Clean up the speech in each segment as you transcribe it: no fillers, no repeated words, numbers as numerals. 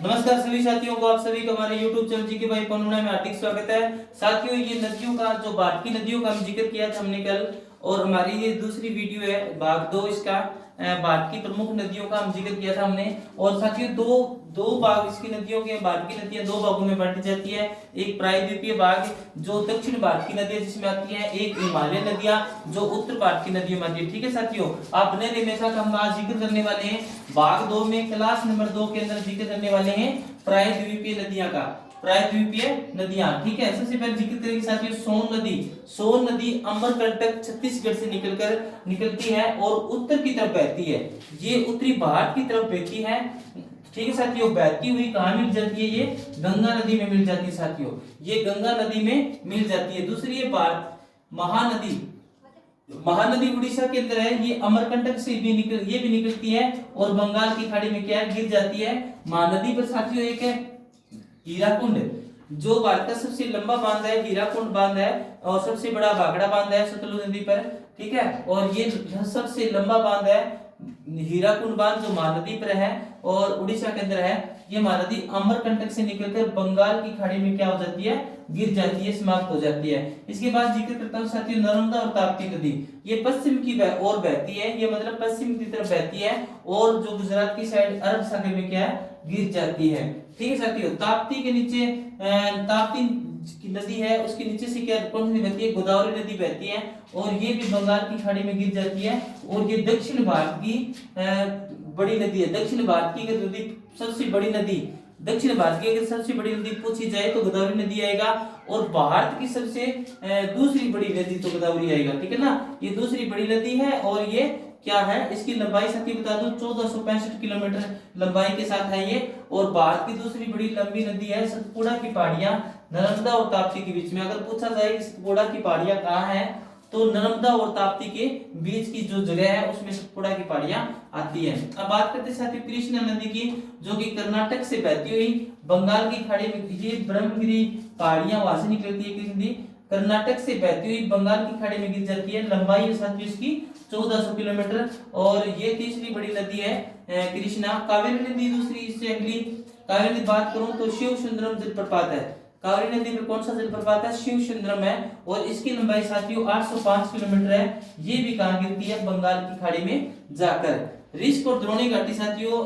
नमस्कार सभी साथियों को, आप सभी का हमारे YouTube चैनल जी के भाई पन्नुना में हार्दिक स्वागत है। साथियों, ये नदियों का जो भारत की नदियों का हम जिक्र किया था हमने कल, और हमारी ये दूसरी वीडियो है भाग 2 इसका। भारत की प्रमुख नदियों का हम जिक्र किया था हमने। और साथियों दो दो भाग इसकी नदियों के, भारत की नदियां दो भागों में बांटी जाती है। एक प्रायद्वीपीय भाग जो दक्षिण भारत की नदियां जिसमें आती है, एक हिमालय नदियां जो उत्तर भारत की नदियों में आती है। ठीक है साथियों, आप बने रहिए मेरे साथ। हम आज जिक्र करने वाले हैं भाग 2 में, क्लास नंबर 2 के अंदर जिक्र करने वाले हैं प्रायद्वीपीय नदियां का। प्रायद्वीपीय नदियां, ठीक है। सबसे पहले जिक्र करेंगे साथियों सोन नदी। सोन नदी अमरकंटक छत्तीसगढ़ से निकलती है और उत्तर की तरफ बहती है। ये उत्तरी भारत की तरफ बहती है। ठीक है साथियों, बहती हुई कहां मिल जाती है? ये गंगा नदी में मिल जाती है साथियों। ये गंगा नदी में मिल जाती है। दूसरी है महानदी। महानदी उड़ीसा के अंदर है। ये अमरकंटक से भी निकलती है और बंगाल की खाड़ी में क्या है, गिर जाती है। महानदी पर साथियों एक है हीराकुंड, जो भारत का सबसे लंबा बांध है, हीराकुंड बांध है। और सबसे बड़ा भाखड़ा बांध है सतलुज नदी पर। ठीक है, और ये सबसे लंबा बांध है हीराकुंड बांध, जो महानदी पर है और उड़ीसा के अंदर है। ये महानदी अमरकंटक से निकलकर बंगाल की खाड़ी में क्या हो जाती है, गिर जाती है, समाप्त हो जाती है। इसके बाद जिक्र करता हूं साथियों नर्मदा और ताप्ती नदी। ये पश्चिम की ओर बहती है, ये मतलब पश्चिम की तरफ बहती है और जो गुजरात की साइड अरब सागर में क्या है, गिर जाती है। ठीक है साथियों, ताप्ती के नीचे ताप्ती की नदी है, उसके नीचे से क्या कौन सी नदी बहती है, गोदावरी नदी बहती है और ये भी बंगाल की खाड़ी में गिर जाती है। और ये दक्षिण भारत की बड़ी नदी है। दक्षिण भारत की अगर नदी सबसे बड़ी नदी, दक्षिण भारत की अगर सबसे बड़ी नदी पूछी जाए तो गोदावरी नदी आएगा। और भारत की सबसे दूसरी बड़ी नदी तो गोदावरी आएगा। ठीक है ना, ये दूसरी बड़ी नदी है और ये क्या है, इसकी लंबाई साथी बता दूं 1465 किलोमीटर लंबाई के साथ है ये। और भारत की दूसरी बड़ी लंबी नदी है सतपुड़ा की पहाड़ियां नर्मदा और ताप्ती के बीच में। अगर पूछा जाए कि सतपुड़ा की पहाड़ियां कहाँ है, तो नर्मदा और ताप्ती के बीच की जो जगह है उसमें सतपुड़ा की पहाड़ियां आती है। अब बात करते हैं साथियों कृष्णा नदी की, जो कि कर्नाटक से बहती हुई बंगाल की खाड़ी में, ये ब्रह्मगिरी पहाड़ियां वहां से निकलती है। कृष्ण नदी कर्नाटक से बहती हुई बंगाल की खाड़ी में गिर जाती है। लंबाई है साथियों इसकी 1400 किलोमीटर। और ये तीसरी बड़ी नदी है कृष्णा। कावेरी नदी दूसरी इससे अगली। कावेरी नदी बात करूं तो शिव सुंदरम जलप्रपात है। कावेरी नदी में कौन सा जलप्रपात है, शिव सुंदरम है। और इसकी लंबाई साथियों 805 किलोमीटर है। ये भी कहां गिरती है, बंगाल की खाड़ी में जाकर। रिस्क और द्रोणी घाटी साथियों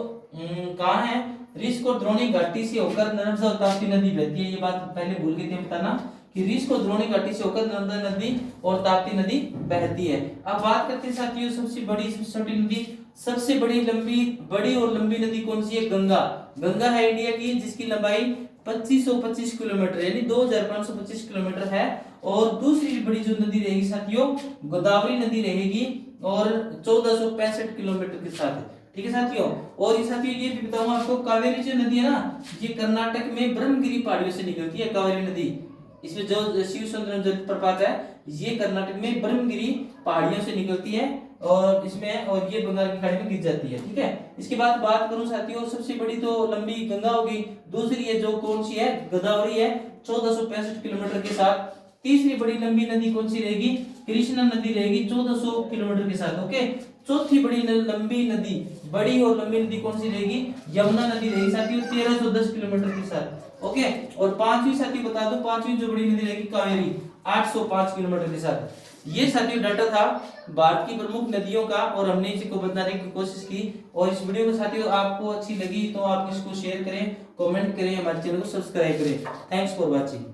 कहां है, रिस्क और द्रोणी घाटी से होकर नर्मदा और ताप्ती नदी बहती है। ये बात पहले भूल गए थे बताना कि रिस्क और द्रोणी घाटी से होकर नर्मदा नदी और ताप्ती नदी बहती है। अब बात करते हैं साथियों सबसे बड़ी सबसे छोटी नदी। सबसे बड़ी और लंबी नदी कौन सी है, गंगा। गंगा है इंडिया की, जिसकी लंबाई 2525 किलोमीटर यानी 2525 किलोमीटर है। और दूसरी बड़ी जो नदी रहेगी साथियों गोदावरी नदी रहेगी और 1465 किलोमीटर के साथ। ठीक है साथियों, और ये साथियों ये भी बताऊं आपको, कावेरी जो नदी है ना, ये कर्नाटक में ब्रह्मगिरी पहाड़ियों से निकलती है। कावेरी नदी, इसमें जो शिव सुंदरम जलप्रपात है, ये कर्नाटक में ब्रह्मगिरी पहाड़ियों से निकलती है और इसमें, और ये बंगाल की खाड़ी में गिर जाती है। ठीक है, इसके बाद बात करूं साथियों सबसे बड़ी तो लंबी गंगा होगी। दूसरी है जो कौन सी है, गोदावरी है 1465 किलोमीटर के साथ। तीसरी बड़ी लंबी नदी कौन सी रहेगी, कृष्णा नदी रहेगी 1400 किलोमीटर के साथ। ओके, चौथी बड़ी लंबी नदी, बड़ी और लंबी नदी कौन सी रहेगी, यमुना नदी रहेगी साथियों 1310 किलोमीटर के साथ। ओके, और पांचवी साथियों बता दो, पांचवी जो बड़ी नदी रहेगी कावेरी 805 किलोमीटर के साथ। ये साथियों डाटा था भारत की प्रमुख नदियों का और हमने इसको बताने की कोशिश की। और इस वीडियो को साथियों आपको अच्छी लगी तो आप इसको शेयर करें, कमेंट करें, हमारे चैनल को सब्सक्राइब करें। Thanks for watching.